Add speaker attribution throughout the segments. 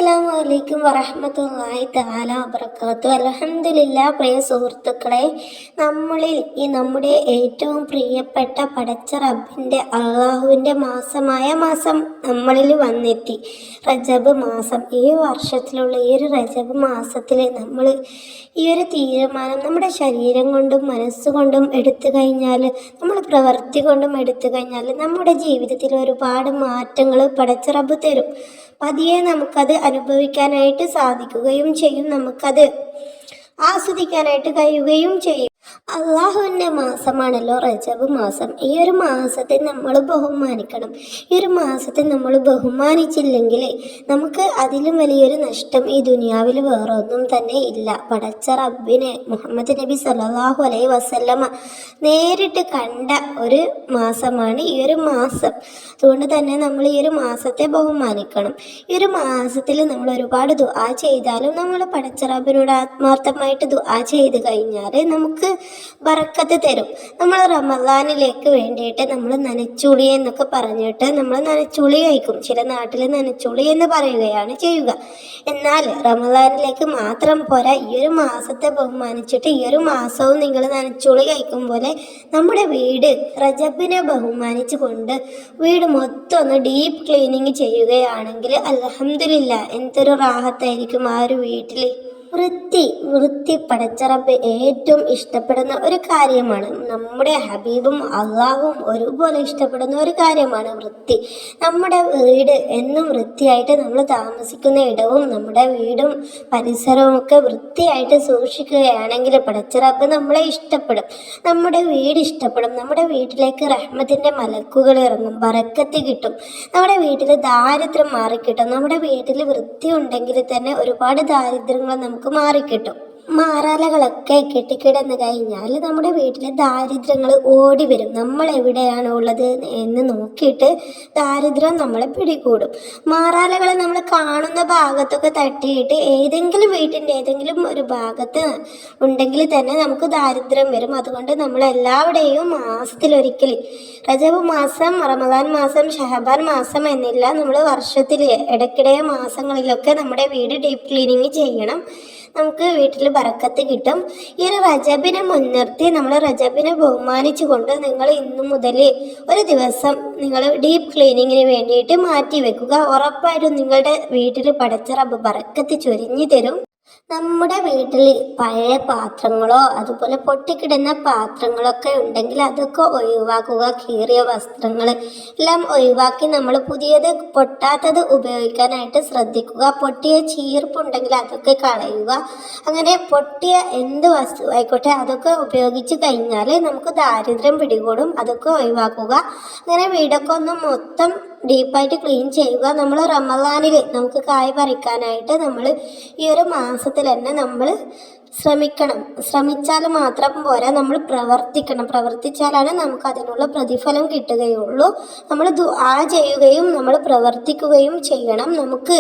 Speaker 1: അസ്സലാമു വറഹ്മത്തുള്ളാഹി തആല വബറകാതുഹു. അൽഹംദുലില്ലാ. പ്രിയ സുഹൃത്തുക്കളെ, നമ്മുടെ ഏറ്റവും പ്രിയപ്പെട്ട പടച്ച റബ്ബിൻ്റെ അള്ളാഹുവിൻ്റെ മാസം നമ്മളിൽ വന്നെത്തി. റജബ് മാസം. ഈ വർഷത്തിലുള്ള ഈ ഒരു റജബ് മാസത്തിൽ നമ്മൾ ഈ ഒരു തീരുമാനം നമ്മുടെ ശരീരം കൊണ്ടും മനസ്സുകൊണ്ടും എടുത്തു കഴിഞ്ഞാൽ, നമ്മൾ പ്രവൃത്തി കൊണ്ടും എടുത്തു കഴിഞ്ഞാൽ നമ്മുടെ ജീവിതത്തിൽ ഒരുപാട് മാറ്റങ്ങൾ പടച്ച റബ്ബ് തരും. പതിയെ നമുക്കത് അനുഭവിക്കാനായിട്ട് സാധിക്കുകയും ചെയ്യും, നമുക്കത് ആസ്വദിക്കാനായിട്ട് കഴിയുകയും ചെയ്യും. അള്ളാഹുവിൻ്റെ മാസമാണല്ലോ റജബ് മാസം. ഈ ഒരു മാസത്തെ നമ്മൾ ബഹുമാനിക്കണം. ഈ ഒരു മാസത്തെ നമ്മൾ ബഹുമാനിച്ചില്ലെങ്കിൽ നമുക്ക് അതിലും വലിയൊരു നഷ്ടം ഈ ദുനിയാവിൽ വേറെ ഒന്നും തന്നെ ഇല്ല. പടച്ച റബ്ബിനെ മുഹമ്മദ് നബി സല്ലല്ലാഹു അലൈഹി വസല്ലമ നേരിട്ട് കണ്ട ഒരു മാസമാണ് ഈ ഒരു മാസം. അതുകൊണ്ട് തന്നെ നമ്മൾ ഈ ഒരു മാസത്തെ ബഹുമാനിക്കണം. ഈ ഒരു മാസത്തിൽ നമ്മൾ ഒരുപാട് ദുആ ചെയ്താലും നമ്മൾ പടച്ച റബ്ബിനോട് ആത്മാർത്ഥമായിട്ട് ദുആ ചെയ്ത് കഴിഞ്ഞാൽ നമുക്ക് ബറക്കത്ത് തരും. നമ്മൾ റമദാനിലേക്ക് വേണ്ടിയിട്ട് നമ്മൾ നനച്ചുളി എന്നൊക്കെ പറഞ്ഞിട്ട് നമ്മൾ നനച്ചുളി കഴിക്കും. ചില നാട്ടിൽ നനച്ചുളി എന്ന് പറയുകയാണ് ചെയ്യുക. എന്നാൽ റമദാനിലേക്ക് മാത്രം പോരാ, ഈ ഒരു മാസത്തെ ബഹുമാനിച്ചിട്ട് ഈ ഒരു മാസവും നിങ്ങൾ നനച്ചുളി കഴിക്കും പോലെ നമ്മുടെ വീട് റജബിനെ ബഹുമാനിച്ചു കൊണ്ട് വീട് മൊത്തം ഒന്ന് ഡീപ്പ് ക്ലീനിങ് ചെയ്യുകയാണെങ്കിൽ അൽഹംദുലില്ലാ എന്തൊരു റാഹത്തായിരിക്കും ആ ഒരു വീട്ടിൽ. വൃത്തി പടച്ച റബ്ബ് ഏറ്റവും ഇഷ്ടപ്പെടുന്ന ഒരു കാര്യമാണ്. നമ്മുടെ ഹബീബും അള്ളാഹും ഒരുപോലെ ഇഷ്ടപ്പെടുന്ന ഒരു കാര്യമാണ് വൃത്തി. നമ്മുടെ വീട് എന്നും വൃത്തിയായിട്ട് നമ്മൾ താമസിക്കുന്ന ഇടവും നമ്മുടെ വീടും പരിസരവും ഒക്കെ വൃത്തിയായിട്ട് സൂക്ഷിക്കുകയാണെങ്കിൽ പടച്ച റബ്ബ് നമ്മളെ ഇഷ്ടപ്പെടും, നമ്മുടെ വീട് ഇഷ്ടപ്പെടും. നമ്മുടെ വീട്ടിലേക്ക് റഹ്മത്തിൻ്റെ മലക്കുകൾ ഇറങ്ങും, ബറക്കത്ത് കിട്ടും. നമ്മുടെ വീട്ടിൽ ദാരിദ്ര്യം മാറിക്കിട്ടും. നമ്മുടെ വീട്ടിൽ വൃത്തി ഉണ്ടെങ്കിൽ തന്നെ ഒരുപാട് ദാരിദ്ര്യങ്ങൾ നമുക്ക് മാറിക്കിട്ടും. മാറാലകളൊക്കെ കെട്ടിക്കിടന്ന് കഴിഞ്ഞാൽ നമ്മുടെ വീട്ടിലെ ദാരിദ്ര്യങ്ങൾ ഓടി വരും. നമ്മൾ എവിടെയാണ് ഉള്ളത് എന്ന് നോക്കിയിട്ട് ദാരിദ്ര്യം നമ്മളെ പിടികൂടും. മാറാലകൾ നമ്മൾ കാണുന്ന ഭാഗത്തൊക്കെ തട്ടിയിട്ട് ഏതെങ്കിലും വീട്ടിൻ്റെ ഏതെങ്കിലും ഒരു ഭാഗത്ത് ഉണ്ടെങ്കിൽ തന്നെ നമുക്ക് ദാരിദ്ര്യം വരും. അതുകൊണ്ട് നമ്മൾ എല്ലാവരുടെയും മാസത്തിലൊരിക്കൽ റജബ് മാസം, റമദാൻ മാസം, ഷഹബാൻ മാസം എന്നില്ല, നമ്മൾ വർഷത്തിൽ ഇടയ്ക്കിടെ മാസങ്ങളിലൊക്കെ നമ്മുടെ വീട് ഡീപ്പ് ക്ലീനിങ് ചെയ്യണം. നമുക്ക് വീട്ടിൽ ബറക്കത്ത് കിട്ടും. ഈ ഒരു റജബിനെ മുൻനിർത്തി നമ്മൾ റജബിനെ ബഹുമാനിച്ചു കൊണ്ട് നിങ്ങൾ ഇന്നു മുതൽ ഒരു ദിവസം നിങ്ങൾ ഡീപ്പ് ക്ലീനിങ്ങിന് വേണ്ടിയിട്ട് മാറ്റി വെക്കുക. ഉറപ്പായിട്ടും നിങ്ങളുടെ വീട്ടിൽ പടച്ച റബ്ബ് ബറക്കത്ത് ചൊരിഞ്ഞു തരും. നമ്മുടെ വീട്ടിൽ പഴയ പാത്രങ്ങളോ അതുപോലെ പൊട്ടിക്കിടുന്ന പാത്രങ്ങളൊക്കെ ഉണ്ടെങ്കിൽ അതൊക്കെ ഒഴിവാക്കുക. കീറിയ വസ്ത്രങ്ങൾ എല്ലാം ഒഴിവാക്കി നമ്മൾ പുതിയത് പൊട്ടാത്തത് ഉപയോഗിക്കാനായിട്ട് ശ്രദ്ധിക്കുക. പൊട്ടിയ ചീർപ്പുണ്ടെങ്കിൽ അതൊക്കെ കളയുക. അങ്ങനെ പൊട്ടിയ എന്ത് വസ്തു ആയിക്കോട്ടെ അതൊക്കെ ഉപയോഗിച്ച് കഴിഞ്ഞാൽ നമുക്ക് ദാരിദ്ര്യം പിടികൂടും. അതൊക്കെ ഒഴിവാക്കുക. അങ്ങനെ വീടൊക്കെ ഒന്ന് മൊത്തം ഡീപ്പായിട്ട് ക്ലീൻ ചെയ്യുക. നമ്മൾ റമദാനിൽ നമുക്ക് കായ് പറിക്കാനായിട്ട് നമ്മൾ ഈ ഒരു മാസത്തിൽ തന്നെ നമ്മൾ ശ്രമിച്ചാൽ മാത്രം പോരാ, നമ്മൾ പ്രവർത്തിക്കണം. പ്രവർത്തിച്ചാലാണ് നമുക്ക് അതിനുള്ള പ്രതിഫലം കിട്ടുകയുള്ളൂ. നമ്മൾ ദുആ ചെയ്യുകയും നമ്മൾ പ്രവർത്തിക്കുകയും ചെയ്യണം. നമുക്ക്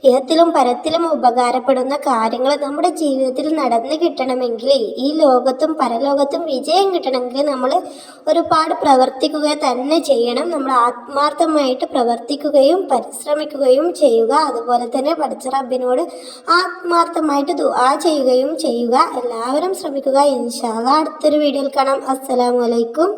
Speaker 1: ഇഹത്തിലും പരത്തിലും ഉപകാരപ്പെടുന്ന കാര്യങ്ങൾ നമ്മുടെ ജീവിതത്തിൽ നടന്നു കിട്ടണമെങ്കിൽ, ഈ ലോകത്തും പരലോകത്തും വിജയം കിട്ടണമെങ്കിൽ നമ്മൾ ഒരുപാട് പ്രവർത്തിക്കുക തന്നെ ചെയ്യണം. നമ്മൾ ആത്മാർത്ഥമായിട്ട് പ്രവർത്തിക്കുകയും പരിശ്രമിക്കുകയും ചെയ്യുക. അതുപോലെ തന്നെ പടച്ച റബ്ബിനോട് ആത്മാർത്ഥമായിട്ട് ദുആ ചെയ്യുകയും ചെയ്യുക. എല്ലാവരും ശ്രമിക്കുക. ഇൻഷാ അല്ലാഹ് അടുത്തൊരു വീഡിയോയിൽ കാണാം. അസ്സലാമു അലൈക്കും.